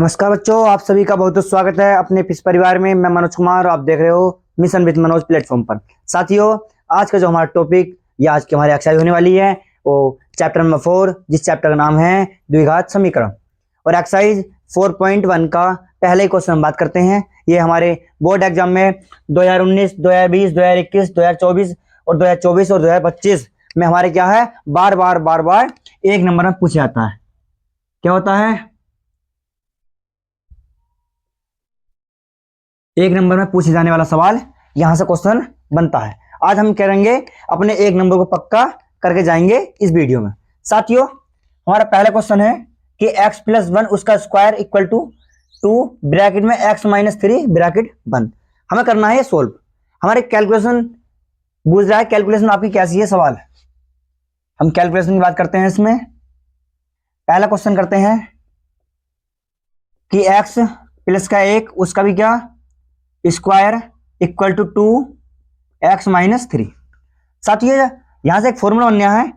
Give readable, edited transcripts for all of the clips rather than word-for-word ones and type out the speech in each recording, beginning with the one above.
नमस्कार बच्चों, आप सभी का बहुत बहुत स्वागत है अपने फिश परिवार में। मैं मनोज कुमार और आप देख रहे हो मिशन विद मनोज प्लेटफॉर्म पर। साथियों, आज का जो हमारा टॉपिक या आज की हमारी एक्सरसाइज होने वाली है वो चैप्टर नंबर 4, जिस चैप्टर का नाम है द्विघात समीकरण। और एक्सरसाइज 4.1 का पहले क्वेश्चन हम बात करते हैं। ये हमारे बोर्ड एग्जाम में 2019, 2020, 2021, 2024 और 2025 में हमारे क्या है, बार बार एक नंबर में पूछा जाता है। क्या होता है? एक नंबर में पूछे जाने वाला सवाल यहां से क्वेश्चन बनता है। आज हम करेंगे अपने एक नंबर को पक्का करके जाएंगे इस वीडियो में। साथियों, हमारा पहला क्वेश्चन है कि x + 1 उसका स्क्वायर इक्वल टू 2 ब्रैकेट में x - 3 ब्रैकेट बंद। हमें करना है सोल्व। हमारे कैलकुलेशन बुझ रहा है, कैलकुलेशन आपकी कैसी है सवाल। हम कैलकुलेशन की बात करते हैं। इसमें पहला क्वेश्चन करते हैं कि x + का 1 उसका भी क्या स्क्वायर इक्वल टू 2x - 3। साथियों, यहां से एक फॉर्मूला बनना है,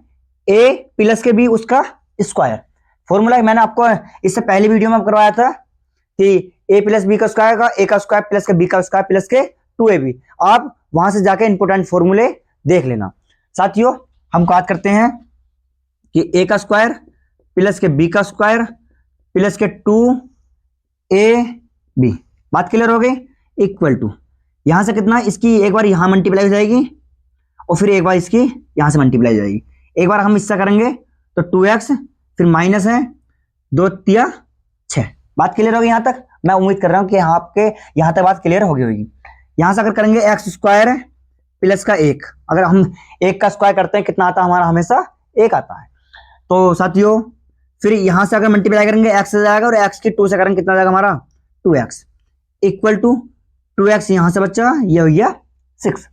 a + के b उसका स्क्वायर। फॉर्मूला मैंने आपको इससे पहली वीडियो में करवाया था कि a + b का स्क्वायर का a का स्क्वायर प्लस के b का स्क्वायर प्लस के 2ab। आप वहां से जाके इंपोर्टेंट फॉर्मूले देख लेना। साथियों, हम बात करते हैं कि a का स्क्वायर प्लस के b का स्क्वायर प्लस के 2ab। बात क्लियर हो गई? इक्वल टू यहां से कितना, इसकी एक बार यहां मल्टीप्लाई हो जाएगी और फिर एक बार इसकी यहां से मल्टीप्लाई हो जाएगी। एक बार हम इससे करेंगे तो 2x, फिर माइनस है 2 तिया 6। बात क्लियर होगी यहां तक? मैं उम्मीद कर रहा हूं कि आपके यहां तक बात क्लियर होगी होगी। यहां से अगर करेंगे x स्क्वायर प्लस का 1, अगर हम 1 का स्क्वायर करते हैं कितना आता है हमारा? हमेशा 1 आता है। तो साथियों, फिर यहां से अगर मल्टीप्लाई करेंगे x से जाएगा और x की 2 से करेंगे कितना जाएगा हमारा? 2x इक्वल टू 2x यहां से बच्चा ये हो गया 6।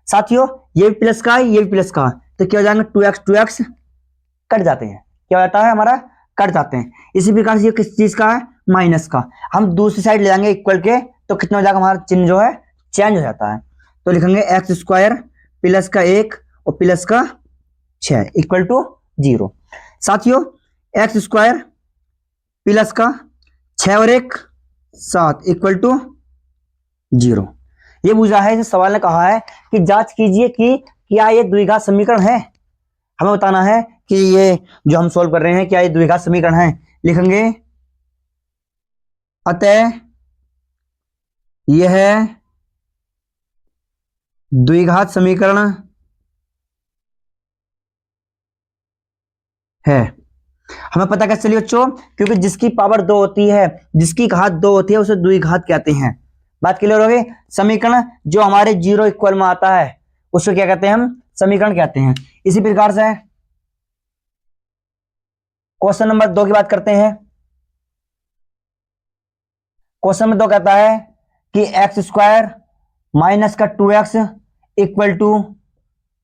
साथियों, ये भी प्लस का है, ये भी प्लस का है, तो क्या हो जाएगा? 2x कट जाते हैं। क्या होता है हमारा? कट जाते हैं। इसी प्रकार से ये किस चीज का है? माइनस का। हम दूसरी साइड ले जाएंगे इक्वल के, तो कितना हो जाएगा हमारा? चिन्ह जो है चेंज हो जाता है। तो लिखेंगे x स्क्वायर प्लस का 1 और प्लस का 6 इक्वल टू 0। साथियों, x स्क्वायर प्लस का 6 और 1 7 इक्वल टू 0। ये पूछा है, इस सवाल ने कहा है कि जांच कीजिए कि क्या ये द्विघात समीकरण है। हमें बताना है कि ये जो हम सॉल्व कर रहे हैं क्या ये द्विघात समीकरण है। लिखेंगे अतः यह द्विघात समीकरण है। हमें पता कैसे चलिए बच्चों? क्योंकि जिसकी पावर 2 होती है, जिसकी घात 2 होती है, उसे द्विघात कहते हैं। बात क्लियर हो गई? समीकरण जो हमारे 0 इक्वल में आता है उसको क्या कहते हैं? हम समीकरण कहते हैं। इसी प्रकार से क्वेश्चन नंबर 2 की बात करते हैं। क्वेश्चन नंबर 2 कहता है कि x स्क्वायर माइनस का 2x इक्वल टू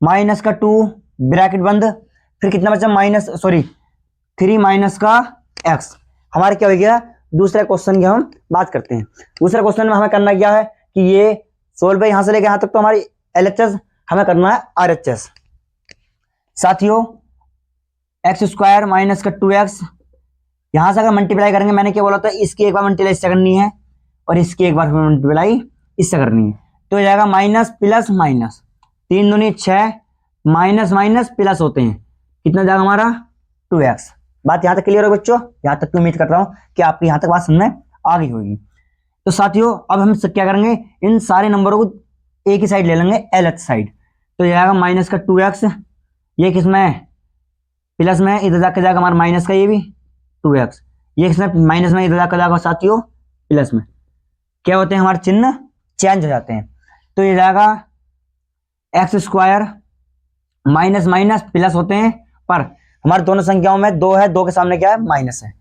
माइनस का 2 ब्रैकेट बंद, फिर कितना बचा? 3 माइनस का x। हमारे क्या हो गया? दूसरे क्वेश्चन की हम बात करते हैं। दूसरे क्वेश्चन में हमें करना क्या है कि ये सोल्व है, यहां से लेके यहां तक तो हमारी LHS, हमें करना है RHS। साथियों, x स्क्वायर माइनस का 2x, यहां से अगर मल्टीप्लाई करेंगे, मैंने क्या बोला था? इसकी एक बार मल्टीप्लाई इससे करनी है और इसकी एक बार मल्टीप्लाई इससे करनी है। तो हो जाएगा माइनस प्लस माइनस, 3 दूनी 6, माइनस माइनस प्लस होते हैं, कितना जाएगा हमारा? 2x। बात यहां तक क्लियर हो बच्चों? यहां तक उम्मीद कर रहा हूं कि आपकी यहां तक बात समझ में आ गई होगी। तो साथियों, अब हम क्या करेंगे? इन सारे नंबरों को एक ही साइड ले लेंगे, LH साइड। तो ये आएगा माइनस का 2x, ये किसमें? प्लस में, इधर जाकर जाएगा हमारा माइनस का ये भी 2x, ये किसमें? माइनस में, इधर जाकर जाएगा साथियों प्लस में। क्या होते हैं? हमारे चिन्ह चेंज हो जाते हैं। तो ये जाएगा x square minus minus plus होते हैं, पर हमारे दोनों संख्याओं में 2 है, 2 के सामने क्या है? माइनस है।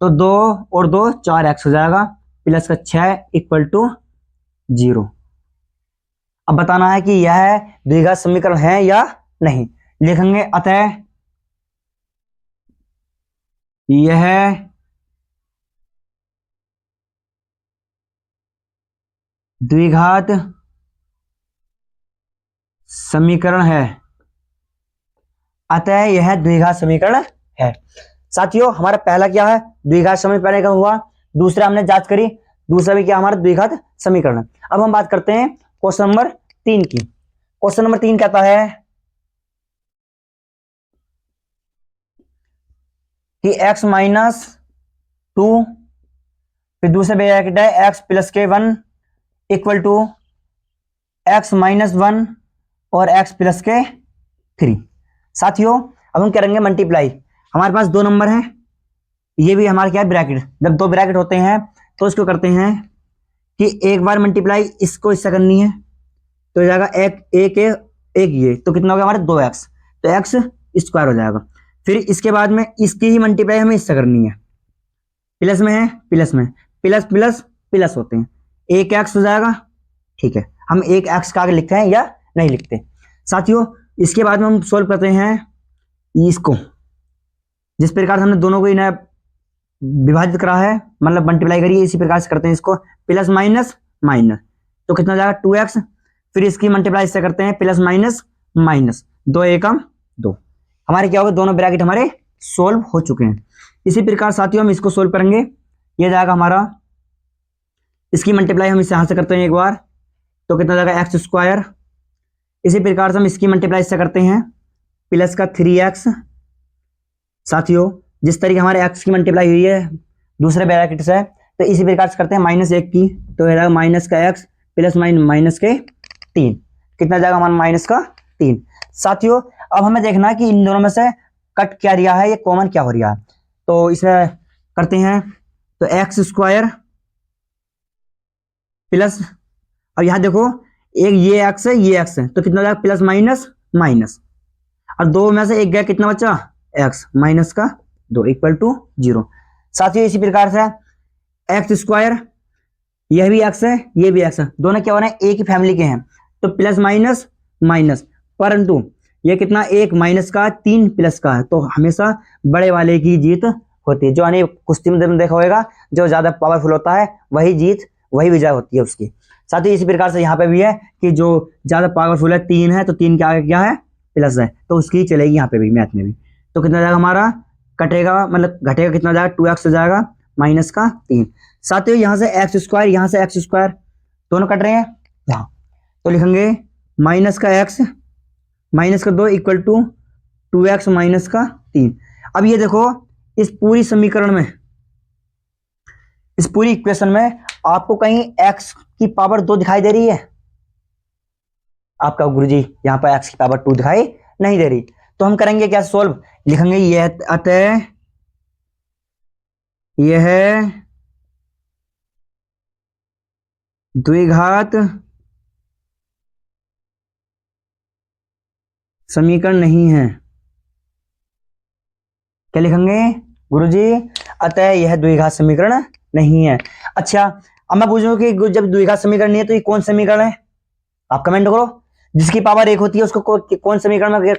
तो 2 और 2 4x हो जाएगा प्लस का 6 इक्वल टू 0। अब बताना है कि यह द्विघात समीकरण है या नहीं। लिखेंगे अतः यह द्विघात समीकरण है। अतः यह द्विघात समीकरण है। साथियों, हमारा पहला क्या है? द्विघात समीकरण का हुआ दूसरा हमने जांच करी, दूसरा भी क्या हमारा द्विघात समीकरण है। अब हम बात करते हैं क्वेश्चन नंबर 3 की। क्वेश्चन नंबर 3 कहता है कि x माइनस 2, फिर दूसरा ब्रैकेट है x प्लस के 1 इक्वल टू x माइनस 1 और x प्लस के 3। साथियों अब हम करेंगे मल्टीप्लाई। हमारे पास दो नंबर हैं, ये भी हमारा क्या है ब्रैकेट। जब दो ब्रैकेट होते हैं तो इसको करते हैं कि एक बार मल्टीप्लाई इसको इससे करनी है तो हो जाएगा एक ये, तो कितना हो गया हमारा 2x, तो x स्क्वायर हो जाएगा। फिर इसके बाद में इसकी ही मल्टीप्लाई हमें इससे करनी है, प्लस में है प्लस में, प्लस प्लस प्लस होते हैं, एक x हो जाएगा। ठीक है, हम एक x का आगे लिखते हैं या नहीं लिखते। साथियों इसके बाद में हम सोल्व करते हैं इसको, जिस प्रकार से हमने दोनों को इन्हें विभाजित करा है, मतलब मल्टीप्लाई करिए, इसी प्रकार से करते हैं इसको, प्लस माइनस माइनस, तो कितना हो जाएगा 2x। फिर इसकी मल्टीप्लाई इससे करते हैं प्लस माइनस माइनस, 2 एकम 2। हमारे क्या होगा, दोनों ब्रैकेट हमारे सोल्व हो चुके हैं। इसी प्रकार साथियों हम इसको सोल्व करेंगे, ये जाएगा हमारा, इसकी मल्टीप्लाई हम इससे यहां से करते हैं एक बार, तो कितना जाएगा एक्स स्क्वायर। इसी प्रकार से हम इसकी मल्टीप्लाई इससे करते हैं प्लस का 3x। साथियों जिस तरीके हमारे x की मल्टीप्लाई हुई है दूसरे ब्रैकेट से, तो इसी प्रकार से करते हैं -1 की, तो हो जाएगा माइनस का x प्लस माइनस के 3, कितना जाएगा हमारा माइनस का 3। साथियों अब हमें देखना है कि इन दोनों में से कट क्या रिया है, ये कॉमन क्या हो रहा है, तो इसे करते हैं, तो एक्स स्क्वायर प्लस, अब यहां देखो एक ये एक्स है ये एक्स है, तो कितना जाएगा प्लस माइनस माइनस, और दो में से एक गया, कितना बचा एक्स माइनस का 2 इक्वल टू 0। साथियों इसी प्रकार से एक्स स्क्वायर, यह भी एक्स है ये भी एक्स है, दोनों क्या हो रहे हैं एक ही फैमिली के हैं, तो प्लस माइनस माइनस, परंतु ये कितना एक माइनस का 3 प्लस का है, तो हमेशा बड़े वाले की जीत होती है। जो आने कुश्ती में देखा होगा, जो ज्यादा पावरफुल होता है वही जीत वही विजय होती है उसकी। साथ ही इसी प्रकार से यहाँ पे भी है कि जो ज्यादा पावरफुल है 3 है, तो 3 के आगे क्या है प्लस है, तो उसकी ही चलेगी यहाँ पे भी मैथ में भी। तो कितना जाएगा हमारा, कटेगा मतलब घटेगा, कितना जाएगा 2x हो जाएगा माइनस का 3। साथियों यहाँ से एक्स स्क्वायर, यहाँ से एक्स स्क्वायर, दोनों कट रहे हैं यहाँ, तो लिखेंगे माइनस का x माइनस का 2 इक्वल टू 2x माइनस का 3। अब ये देखो इस पूरी समीकरण में, इस पूरी इक्वेशन में आपको कहीं x की पावर 2 दिखाई दे रही है? आपका गुरुजी यहाँ पर x की पावर 2 दिखाई नहीं दे रही, तो हम करेंगे क्या सोल्व, लिखेंगे यह अतः यह द्विघात समीकरण नहीं है। क्या लिखेंगे गुरुजी, अतः यह द्विघात समीकरण नहीं है। अच्छा अब मैं पूछूं कि जब द्विघात समीकरण नहीं है तो ये कौन समीकरण है, आप कमेंट करो। जिसकी पावर 1 होती है उसको कौन समीकरण में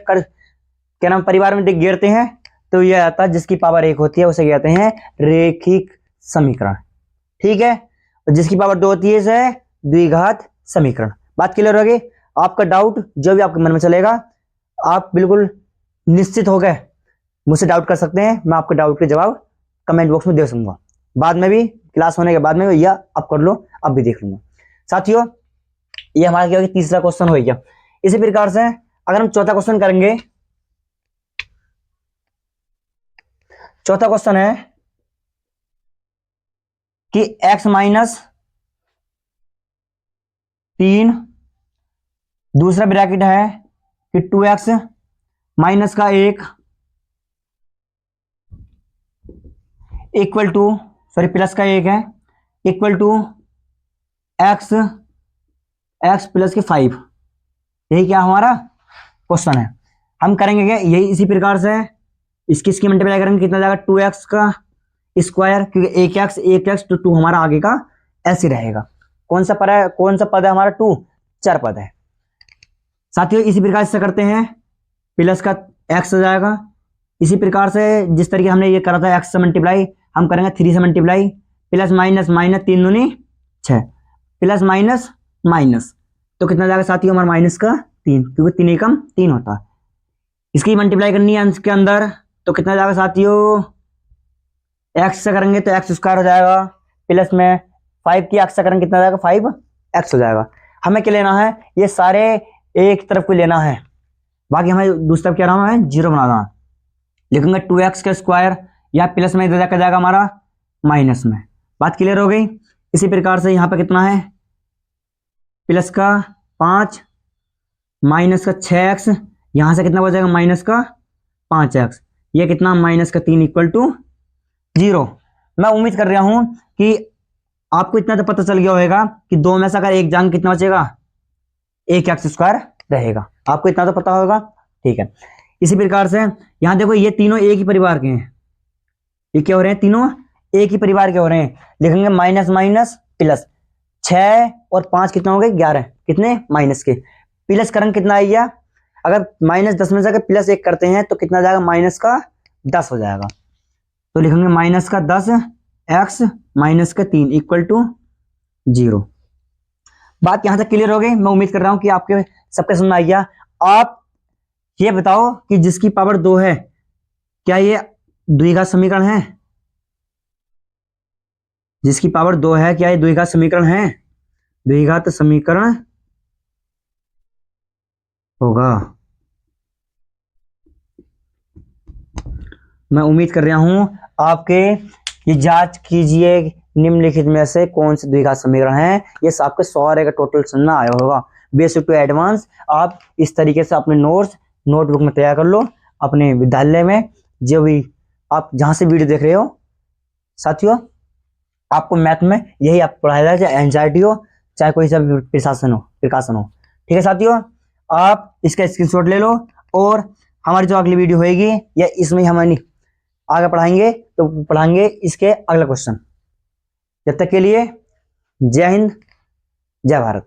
क्या नाम परिवार में घेरते हैं, तो यह आता है जिसकी पावर 1 होती है उसे कहते हैं रेखिक समीकरण। ठीक है, और जिसकी पावर 2 होती है इसे द्विघात समीकरण। बात क्लियर होगी? आपका डाउट जो भी आपके मन में चलेगा आप बिल्कुल निश्चित हो गए मुझसे डाउट कर सकते हैं, मैं आपके डाउट के जवाब कमेंट बॉक्स में दे दूंगा, बाद में भी क्लास होने के बाद में, या अब कर लो अब भी देख लूंगा। साथियों ये हमारा क्या हो गया, तीसरा क्वेश्चन हो गया। इसी प्रकार से अगर हम चौथा क्वेश्चन करेंगे, चौथा क्वेश्चन है कि x माइनस 3, दूसरा ब्रैकेट है कि 2x माइनस का 1 इक्वल टू, सॉरी प्लस का 1 है, इक्वल टू x प्लस के 5। यही क्या हमारा क्वेश्चन है। हम करेंगे क्या, यही इसी प्रकार से इसकी मल्टीप्लाई करेंगे, कितना जाएगा 2x का स्क्वायर, क्योंकि 1x तो 2 हमारा आगे का ऐसे रहेगा। कौन सा पद है हमारा 2, चर पद है। साथियों इसी प्रकार से करते हैं, प्लस का x हो जाएगा। इसी प्रकार से जिस तरीके हमने ये करा था x से मल्टीप्लाई, हम करेंगे 3 से मल्टीप्लाई, प्लस माइनस माइनस 3 दूनी 6, प्लस माइनस माइनस, तो कितना जाएगा साथियों हमारा माइनस का 3, क्योंकि 3 एकम 3 होता है। इसकी मल्टीप्लाई करनी है अंश के अंदर, तो कितना जाएगा साथियों, x से करेंगे तो एक्स स्क्वायर हो जाएगा, प्लस में 5 की एक्स का करेंगे कितना जाएगा 5x हो जाएगा। हमें क्या लेना है, ये सारे एक तरफ को लेना है, बाकी हमें दूसरी तरफ क्या रहा है 0 बनाना है। लिखेंगे 2x का स्क्वायर, या प्लस में इधर जाकर जाएगा हमारा माइनस में। बात क्लियर हो गई। इसी प्रकार से यहाँ पे कितना है प्लस का 5 माइनस का 6x, यहां से कितना बचेगा माइनस का 5x, ये कितना माइनस का 3 इक्वल टू 0। मैं उम्मीद कर रहा हूं कि आपको इतना तो पता चल गया होगा कि दो में से अगर एक जांग कितना बचेगा 1x² रहेगा। आपको इतना तो पता होगा, ठीक है। इसी प्रकार से यहां देखो ये तीनों एक ही परिवार के हैं, ये क्या हो रहे हैं तीनों एक ही परिवार के हो रहे हैं। लिखेंगे माइनस माइनस प्लस, 6 और 5 कितना हो गए 11, कितने माइनस के। प्लस करंट कितना आएगा, अगर -10 में से प्लस 1 करते हैं तो कितना जाएगा माइनस का 10 हो जाएगा। तो लिखेंगे माइनस का 10 x माइनस का 3 इक्वल टू 0। बात यहां तक क्लियर हो गई। मैं उम्मीद कर रहा हूं कि आपके सबके समझ में आ गया। आप ये बताओ कि जिसकी पावर 2 है क्या ये द्विघात समीकरण है, जिसकी पावर 2 है क्या ये द्विघात समीकरण है, द्विघात समीकरण होगा। मैं उम्मीद कर रहा हूं आपके ये जांच कीजिए निम्नलिखित में से कौन से द्विघात समीकरण है। ये आपके सारे का टोटल सुनना आया होगा। बेसिक टू एडवांस आप इस तरीके से अपने नोटबुक में तैयार कर लो, अपने विद्यालय में जो भी आप जहां से वीडियो देख रहे हो। साथियों आपको मैथ में यही आप पढ़ाया जाए, चाहे एंजाइटी हो चाहे कोई सा प्रकाशन हो। ठीक है साथियों, आप इसका स्क्रीनशॉट ले लो और हमारी जो अगली वीडियो होगी या इसमें हम आगे पढ़ाएंगे तो पढ़ाएंगे इसके अगला क्वेश्चन। जब तक के लिए जय हिंद जय भारत।